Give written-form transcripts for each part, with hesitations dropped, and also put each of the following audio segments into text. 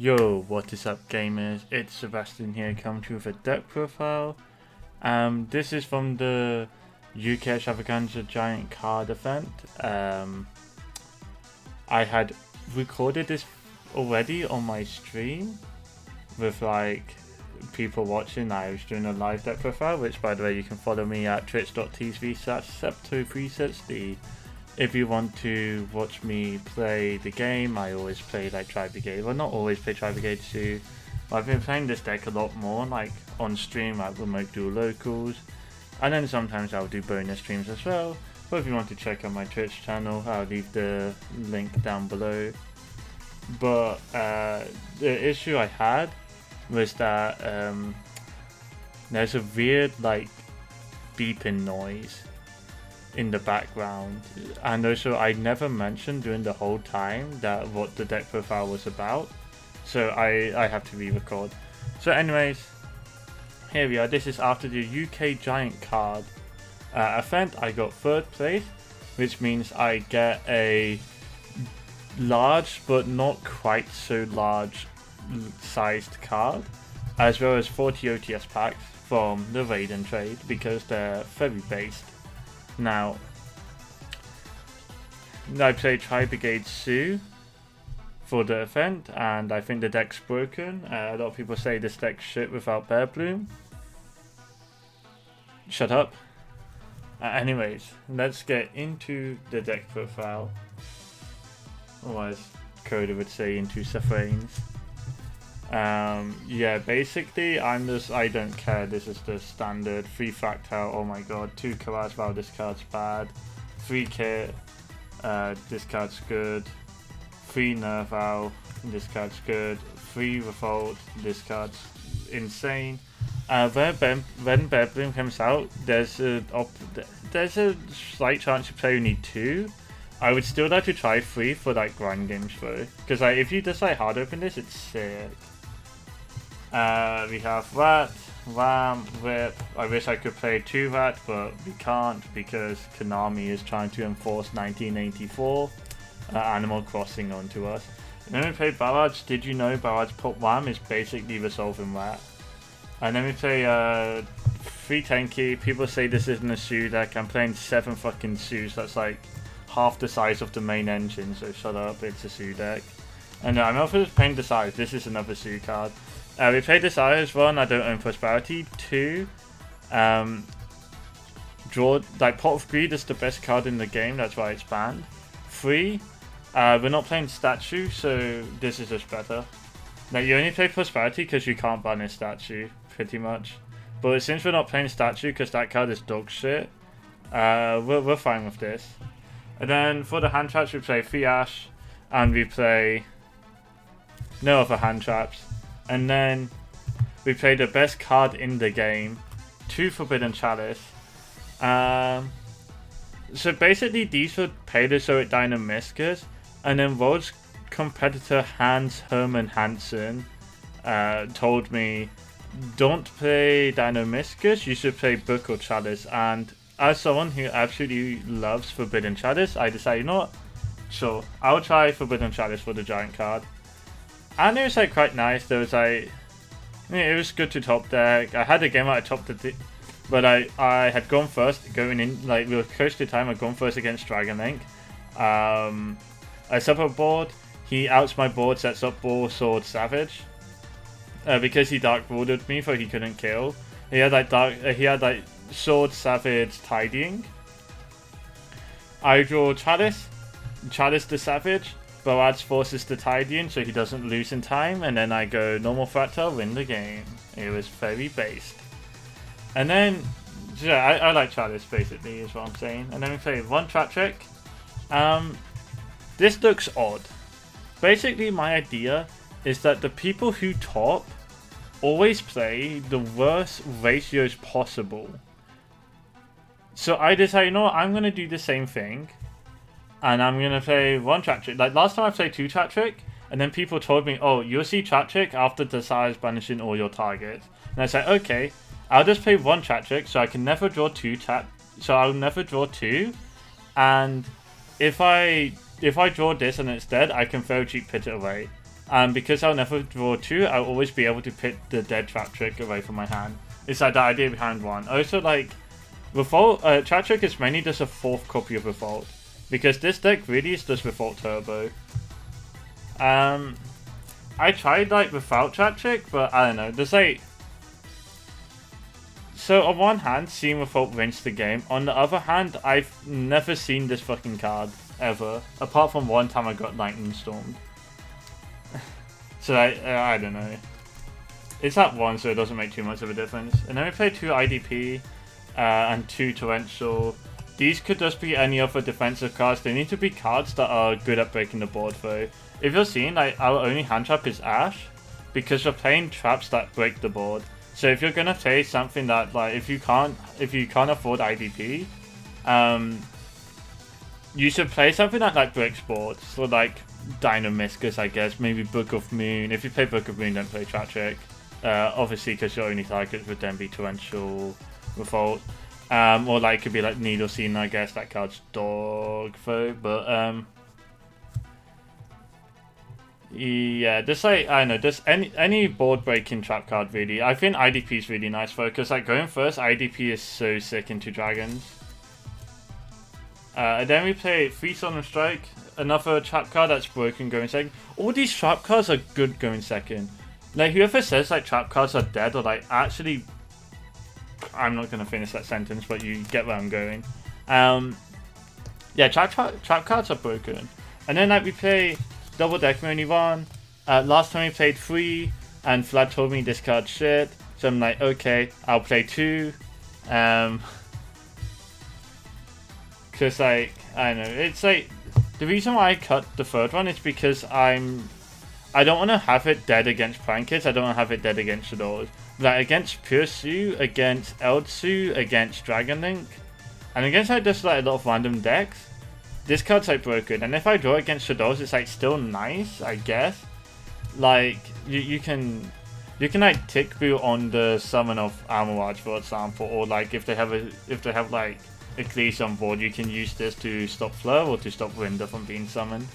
Yo, what is up gamers? It's Sebastian here, coming to you with a deck profile. This is from the UK Extravaganza Giant Card event. I had recorded this already on my stream with like people watching. I was doing a live deck profile, which by the way you can follow me at twitch.tv/septopresets. If you want to watch me play the game, I always play like Tri-Brigade. Well, not always play Tri-Brigade too. I've been playing this deck a lot more, like on stream at remote dual locals. And then sometimes I'll do bonus streams as well. But if you want to check out my Twitch channel, I'll leave the link down below. But the issue I had was that there's a weird like beeping noise in the background, and also I never mentioned during the whole time that what the deck profile was about, so I have to re-record. So anyways, here we are. This is after the UK Giant Card event. I got 3rd place, which means I get a large but not quite so large sized card, as well as 40 OTS packs from the raid and trade because they're very based. Now, I played Tri-Brigade Zoo for the event, and I think the deck's broken. A lot of people say this deck's shit without Bear Bloom. Shut up. Anyways, let's get into the deck profile. Or as Coda would say, into Sufranes. Yeah, basically I don't care. This is the standard 3 Fractile, oh my god, 2 Karaz, wow, this card's bad, 3 Kit, this card's good, 3 Nerval, this card's good, 3 Revolt, this card's insane. When Bear Bloom comes out, there's a slight chance you play only 2. I would still like to try 3 for like grind games though, because like, if you just like hard open this, it's sick. We have Rat, Ram, Whip. I wish I could play 2 Rat, but we can't because Konami is trying to enforce 1984 Animal Crossing onto us. And then we play Barrage. Did you know Barrage Put Wham is basically resolving Rat? And then we play 3 Tenki. People say this isn't a Zoo deck. I'm playing 7 fucking Zoos. That's like half the size of the main engine, so shut up, it's a Zoo deck. And I'm also just playing Desires. This is another Zoo card. We played Desires 1, I don't own Prosperity. 2, draw, like Pot of Greed is the best card in the game, that's why it's banned. 3, we're not playing Statue, so this is just better. Now you only play Prosperity because you can't ban a Statue, pretty much. But since we're not playing Statue because that card is dog shit, we're fine with this. And then for the hand traps we play 3 Ash, and we play no other hand traps. And then we play the best card in the game, 2 Forbidden Chalice. So basically these were Paleozoic Dynamiscus, and then World's competitor Hans Hermann Hansen told me, don't play Dynamiscus, you should play Book or Chalice. And as someone who absolutely loves Forbidden Chalice, I decided, you know what, sure, I'll try Forbidden Chalice for the giant card. And it was like quite nice. There was like, it was good to top deck. I had a game where I topped it, but I had gone first going in, like we were close to time. I'd gone first against Dragon Link. I set up a board. He outs my board, sets up Ball, Sword, Savage. Because he dark bordered me, so he couldn't kill. He had like Sword, Savage, Tidying. I draw Chalice the Savage. Barrage forces the Tidying so he doesn't lose in time, and then I go normal Fractile, win the game. It was very based. And then, yeah, I like Chalice basically is what I'm saying. And then we play 1 Trap Trick. This looks odd. Basically my idea is that the people who top always play the worst ratios possible. So I decided, you know what, I'm going to do the same thing. And I'm going to play 1 Trap Trick. Like last time I played 2 Trap Trick, and then people told me, oh, you'll see Trap Trick after Desires banishing all your targets. And I said, okay, I'll just play 1 Trap Trick so I can never draw 2 tap. So I'll never draw 2. And if I draw this and it's dead, I can Feral Cheek Pit it away. And because I'll never draw 2, I'll always be able to pick the dead trap trick away from my hand. It's like the idea behind 1. Also, like, Revolt, trap trick is mainly just a 4th copy of Revolt. Because this deck really is just Revolt Turbo. I tried, like, without trap trick, but I don't know. There's, like... So, on one hand, seeing Revolt wins the game. On the other hand, I've never seen this fucking card, ever. Apart from one time I got Lightning Stormed. So, I don't know. It's at 1, so it doesn't make too much of a difference. And then we play 2 IDP and 2 Torrential. These could just be any other defensive cards. They need to be cards that are good at breaking the board, though. If you're seeing, like, our only hand trap is Ash, because we're playing traps that break the board. So if you're gonna play something that, like, if you can't afford IDP, you should play something that, like, breaks boards. So, like, Dynamiscus, I guess. Maybe Book of Moon. If you play Book of Moon, don't play Trap Trick. Obviously, because your only target would then be Torrential Revolt. Or, like, it could be, like, Needle Scene, I guess. That card's dog, though. But, yeah, just, like, I don't know, just any board-breaking trap card, really. I think IDP is really nice, though, because, like, going first, IDP is so sick into Dragons. And then we play 3 Solemn Strike, another trap card that's broken going second. All these trap cards are good going second. Like, whoever says, like, trap cards are dead, or, like, actually... I'm not going to finish that sentence, but you get where I'm going. Yeah, trap cards are broken. And then, like, we play... Double deck only 1. Last time we played 3, and Vlad told me this card's shit. So I'm like, okay, I'll play 2. Cause like, I don't know, it's like, the reason why I cut the 3rd one is because I don't want to have it dead against Prankets, I don't want to have it dead against Shadows. Like, against Pure Su, against Eldsu, against Dragon Link, and against like just like a lot of random decks, this card's like broken, and if I draw against Shadows, it's like still nice, I guess. Like you can like tick boot on the summon of Armorage, for example, or like if they have like Ecclesia on board, you can use this to stop Fleur or to stop Rinder from being summoned.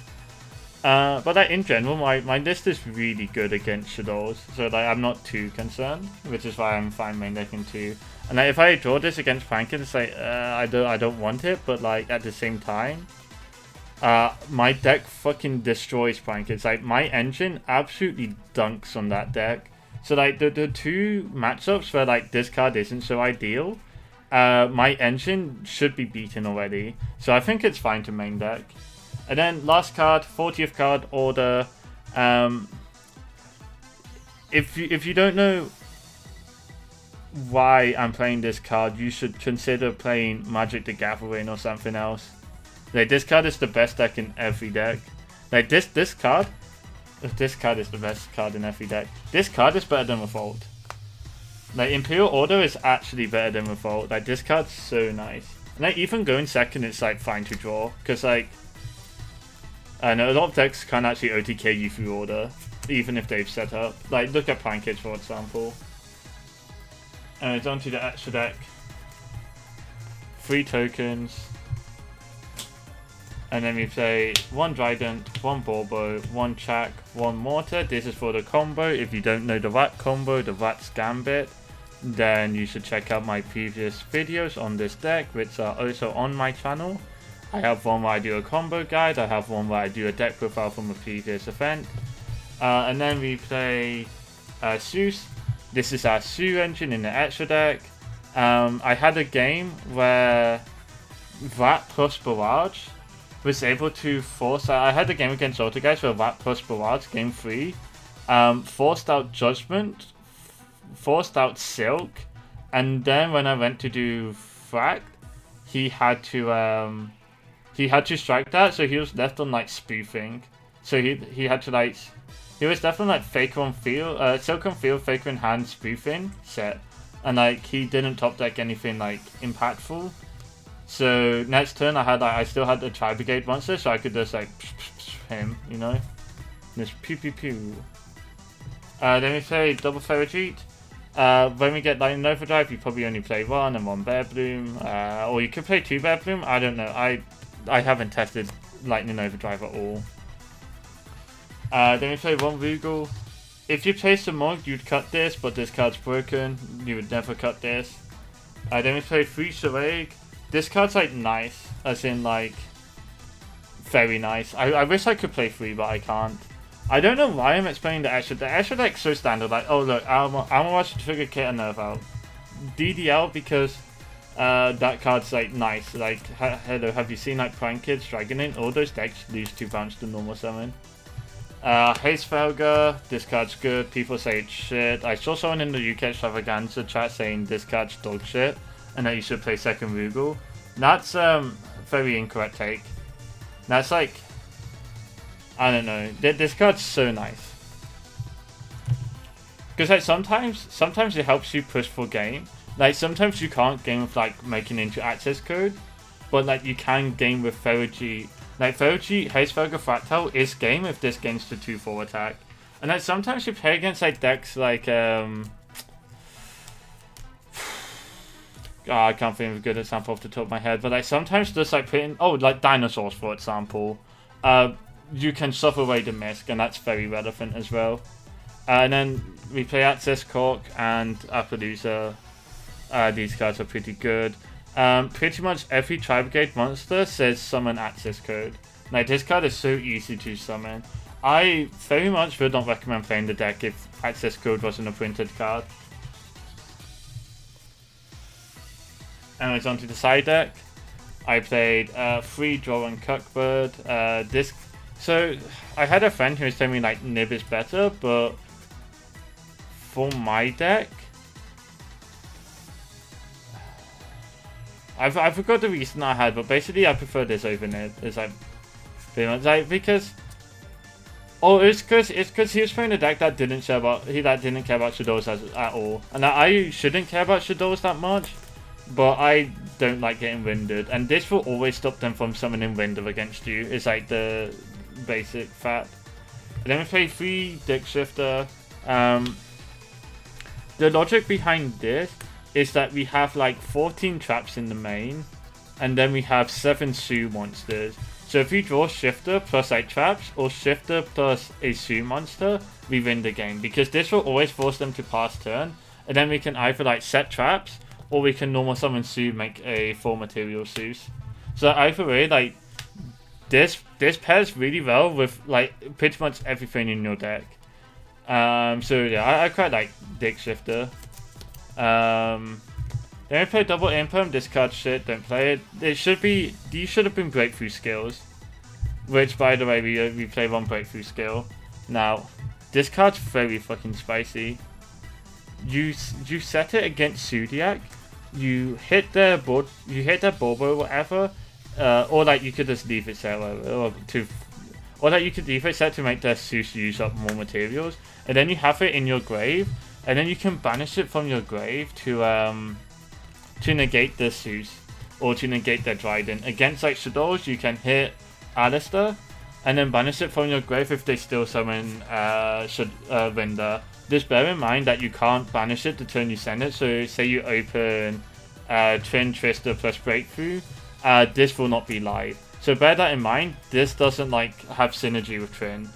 But like in general, my list is really good against Shadows, so like I'm not too concerned, which is why I'm fine main decking 2. And like if I draw this against Prankins, it's like I don't want it, but like at the same time. My deck fucking destroys Prankins. Like, my engine absolutely dunks on that deck. So, like, the 2 matchups where, like, this card isn't so ideal, my engine should be beaten already. So, I think it's fine to main deck. And then, last card, 40th card, Order. If you don't know why I'm playing this card, you should consider playing Magic the Gathering or something else. Like, this card is the best deck in every deck. Like, this card is the best card in every deck. This card is better than Revolt. Like, Imperial Order is actually better than Revolt. Like, this card's so nice. And, like, even going second, it's, like, fine to draw. Because, like, I know a lot of decks can't actually OTK you through Order, even if they've set up. Like, look at Pancake, for example. And it's onto the extra deck. 3 tokens. And then we play 1 Trident, 1 Borbo, 1 Chak, 1 Mortar. This is for the combo. If you don't know the Rat combo, the Rat's Gambit, then you should check out my previous videos on this deck, which are also on my channel. I have one where I do a combo guide, I have one where I do a deck profile from a previous event. And then we play Zeus. This is our Su engine in the extra deck. I had a game where Rat plus Barrage was able to force out. I had a game against Autoguys where Rat plus Barrage, game 3, forced out Judgment, forced out Silk, and then when I went to do Fract, he had to strike that, so he was left on like spoofing. So he had to like, he was left on like Faker on field, Silk on field, Faker in hand, spoofing set, and like he didn't top deck anything like impactful. So next turn I still had the Tri-Brigade monster, so I could just like him, you know, just pew pew pew. Then we play Double Ferrigite. When we get Lightning Overdrive, you probably only play 1 and 1 Bear Bloom, or you could play 2 Bear Bloom. I don't know. I haven't tested Lightning Overdrive at all. Then we play 1 Regal. If you place a monk, you'd cut this, but this card's broken. You would never cut this. Then we play 3 Charade. This card's like nice, as in like very nice. I wish I could play 3, but I can't. I don't know why I'm explaining the extra. The extra deck's so standard. Like, oh look, Armor Watch, Trigger Kit, and Nerve out. DDL because that card's like nice. Like, hello, have you seen like Prime Kids, Dragonin? All those decks lose 2 bounce to normal summon. Extravaganza, this card's good. People say it's shit. I saw someone in the UK Extravaganza chat saying this card's dog shit and that you should play second Rugal. That's very incorrect take. That's like, I don't know. This card's so nice. Because like sometimes it helps you push for game. Like sometimes you can't game with like making into access code, but like you can game with Ferrogy. Like Ferrogy, Hazefelger Fractal is game if this gains to 2/4 attack. And like sometimes you play against like decks like I can't think of a good example off the top of my head, but like sometimes just like putting like dinosaurs for example, you can suffer away the misc, and that's very relevant as well. And then we play Access Cork and Appaloosa. These cards are pretty good. Pretty much every Tri-Brigade monster says summon access code. Like this card is so easy to summon. I very much would not recommend playing the deck if access code wasn't a printed card. And it's onto the side deck. I played 3 Draw and Cuckbird. So I had a friend who was telling me like Nib is better, but for my deck, I forgot the reason I had, but basically I prefer this over Nib. It's like pretty much like because it's because he was playing a deck that didn't care about Shadows at all, and I shouldn't care about Shadows that much, but I don't like getting winded, and this will always stop them from summoning Winder against you. It's like the basic fact. And then we play 3 Dick Shifter. The logic behind this is that we have like 14 traps in the main, and then we have 7 Sue monsters. So if you draw Shifter plus 8 traps, or Shifter plus a Sue monster, we win the game. Because this will always force them to pass turn, and then we can either like set traps, or we can normal summon Sue, make a 4 material Sues. So either way, like this pairs really well with like pretty much everything in your deck. So yeah, I quite like Dick Shifter. Then we play double Imperm. This card shit, don't play it. These should have been breakthrough skills, which by the way we play 1 breakthrough skill. Now this card's very fucking spicy. You set it against Zoodiac, you hit their board, or whatever, or like you could just leave it set, or like you could leave it set to make their Zeus use up more materials, and then you have it in your grave. And then you can banish it from your grave to negate the Zeus, or to negate their Dryden. Against like Shadows, you can hit Alistair, and then banish it from your grave if they still summon Winder. Just bear in mind that you can't banish it the turn you send it, so say you open Twin Twister plus Breakthrough, this will not be live. So bear that in mind, this doesn't like have synergy with Twin,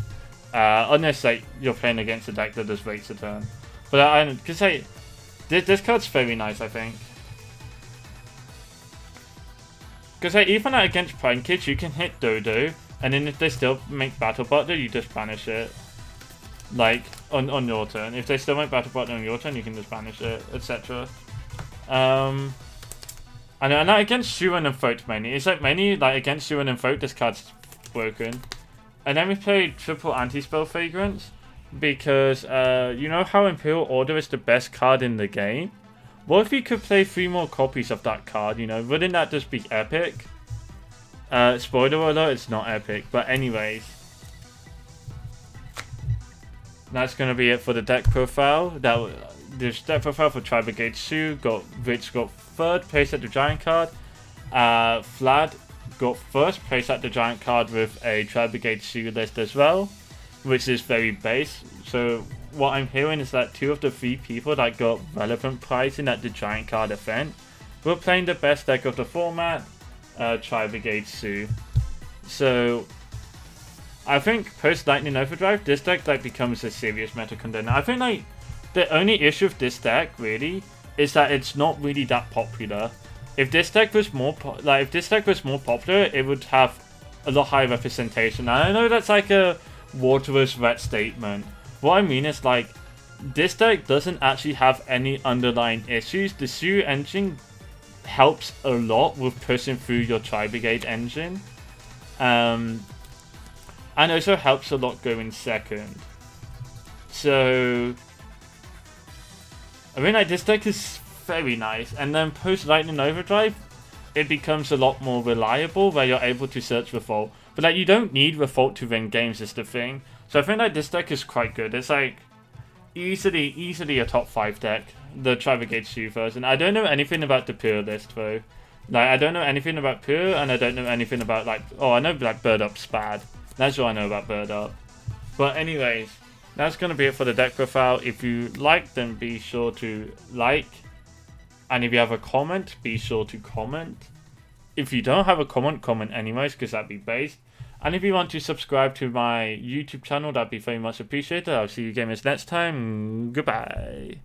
unless like you're playing against a deck that just waits a turn. But I could say this card's very nice, I think. Because like, even against Prime Kids, you can hit Dodo, and then if they still make Battle Butler, you just banish it. Like on your turn. If they still make Battle Butler on your turn, you can just banish it, etc. And against Shuan and Folk mainly. It's like mainly like against Shuan and Folk, this card's broken. And then we played triple Anti-Spell Fragrance. Because you know how Imperial Order is the best card in the game? What if you could play 3 more copies of that card, you know? Wouldn't that just be epic? Spoiler alert, it's not epic. But anyways, that's going to be it for the deck profile. This deck profile for Tri-Brigade Sue which got 3rd place at the Giant card. Vlad got 1st place at the Giant card with a Tri-Brigade Sue list as well, which is very base. So what I'm hearing is that 2 of the 3 people that got relevant pricing at the Giant card event were playing the best deck of the format, Tri-Brigade Sue. So I think post Lightning Overdrive, this deck like becomes a serious meta contender. I think like the only issue with this deck really is that it's not really that popular. If this deck was more popular, it would have a lot higher representation. And I know that's like a waterless red statement. What I mean is like this deck doesn't actually have any underlying issues. The Zoo engine helps a lot with pushing through your Tri-Brigade engine. And also helps a lot going second. So I mean like this deck is very nice, and then post Lightning Overdrive it becomes a lot more reliable where you're able to search Revolt. But like you don't need Revolt to win games is the thing. So I think like this deck is quite good. It's like easily a top 5 deck, the Tri-Brigade Zoo version. I don't know anything about the Pure list though. Like I don't know anything about Pure, and I don't know anything about like, oh I know like Bird Up's bad. That's all I know about Bird Up. But anyways, that's gonna be it for the deck profile. If you like, then be sure to like. And if you have a comment, be sure to comment. If you don't have a comment, comment anyways, because that'd be based. And if you want to subscribe to my YouTube channel, that'd be very much appreciated. I'll see you gamers next time. Goodbye.